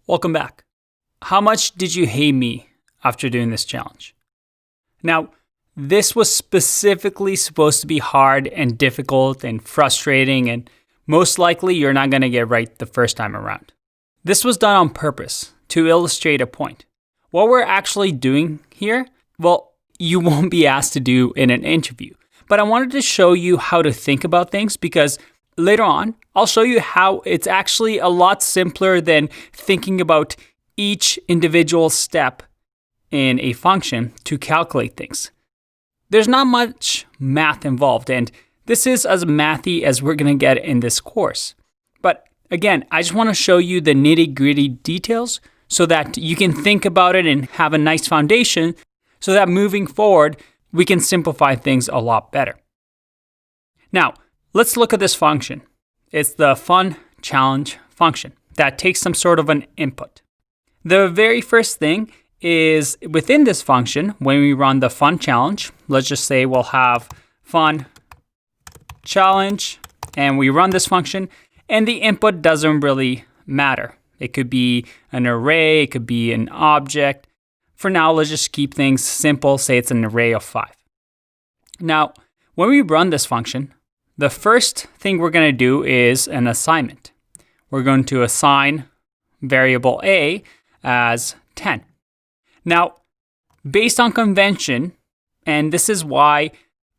Welcome back. How much did you hate me after doing this challenge? Now, this was specifically supposed to be hard and difficult and frustrating, and most likely you're not going to get right the first time around. This was done on purpose to illustrate a point. What we're actually doing here, well, you won't be asked to do in an interview. But I wanted to show you how to think about things because later on, I'll show you how it's actually a lot simpler than thinking about each individual step in a function to calculate things. There's not much math involved, and this is as mathy as we're going to get in this course. But again, I just want to show you the nitty-gritty details so that you can think about it and have a nice foundation so that moving forward, we can simplify things a lot better. Now, let's look at this function. It's the fun challenge function that takes some sort of an input. The very first thing is within this function, when we run the fun challenge, let's just say we'll have fun challenge and we run this function and the input doesn't really matter. It could be an array, it could be an object. For now, let's just keep things simple, say it's an array of 5. Now, when we run this function, the first thing we're going to do is an assignment. We're going to assign variable a as 10. Now, based on convention, and this is why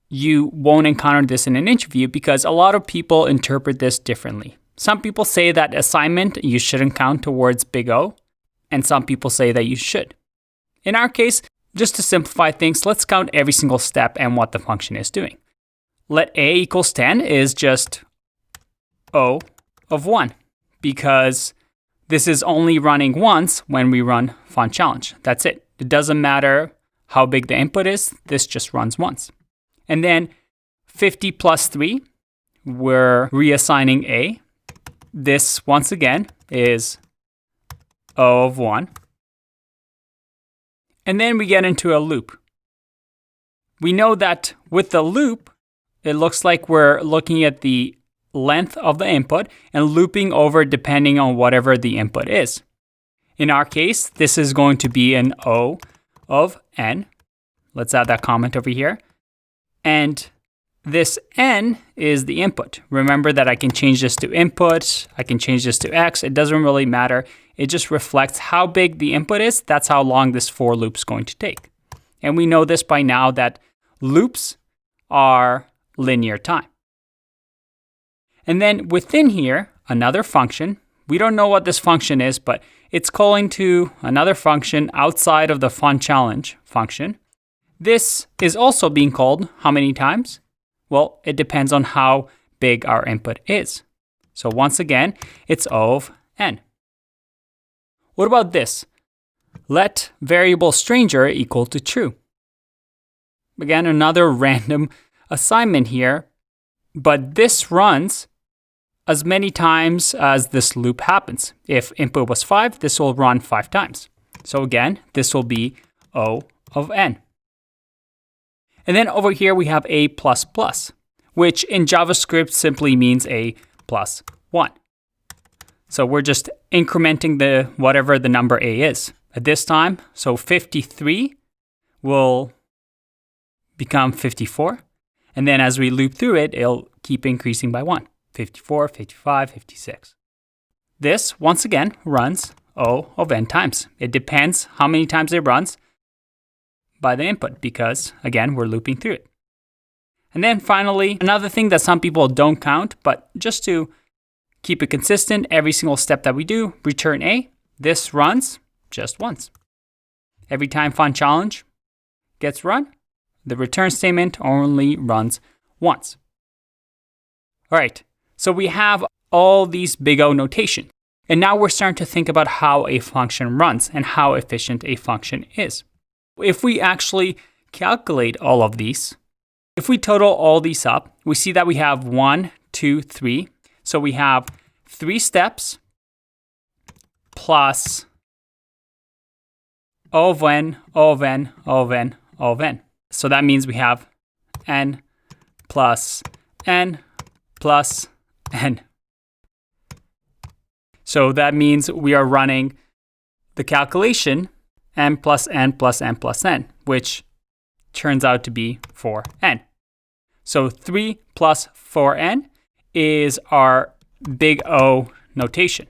you won't encounter this in an interview because a lot of people interpret this differently. Some people say that assignment you shouldn't count towards big O, and some people say that you should. In our case, just to simplify things, let's count every single step and what the function is doing. Let a equals 10 is just O of 1 because this is only running once when we run fun challenge. That's it. It doesn't matter how big the input is. This just runs once. And then 50 plus 3, we're reassigning a. This, once again, is O of 1. And then we get into a loop. We know that with the loop, it looks like we're looking at the length of the input and looping over depending on whatever the input is. In our case, this is going to be an O of n. Let's add that comment over here. And this n is the input. Remember that I can change this to input, I can change this to x, it doesn't really matter. It just reflects how big the input is. That's how long this for loop is going to take. And we know this by now that loops are linear time. And then within here, another function. We don't know what this function is, but it's calling to another function outside of the fun challenge function. This is also being called how many times? Well, it depends on how big our input is. So once again, it's O of n. What about this? Let variable stranger equal to true. Again, another random assignment here, but this runs as many times as this loop happens. If input was 5, this will run 5 times. So again, this will be O of n. And then over here we have a++, which in JavaScript simply means a plus 1. So we're just incrementing the whatever the number a is at this time. So 53 will become 54. And then as we loop through it, it'll keep increasing by 1. 54, 55, 56. This, once again, runs O of n times. It depends how many times it runs by the input because, again, we're looping through it. And then finally, another thing that some people don't count, but just to keep it consistent, every single step that we do, return a. This runs just once. Every time fun challenge gets run, the return statement only runs once. All right, so we have all these big O notation. And now we're starting to think about how a function runs and how efficient a function is. If we actually calculate all of these, if we total all these up, we see that we have 1, 2, 3. So we have 3 steps plus O of n, O of n, O of n, O of n. So that means we have n plus n plus n. So that means we are running the calculation n plus n plus n plus n, which turns out to be 4n. So 3 plus 4n is our big O notation.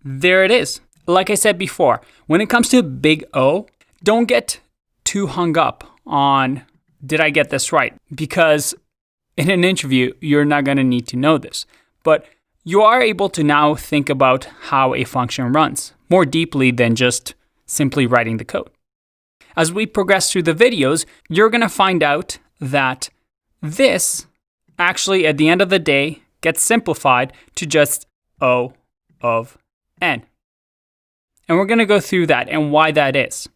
There it is. Like I said before, when it comes to big O, don't get too hung up on, did I get this right? Because in an interview, you're not going to need to know this. But you are able to now think about how a function runs more deeply than just simply writing the code. As we progress through the videos, you're going to find out that this actually, at the end of the day, gets simplified to just O of n. And we're going to go through that and why that is.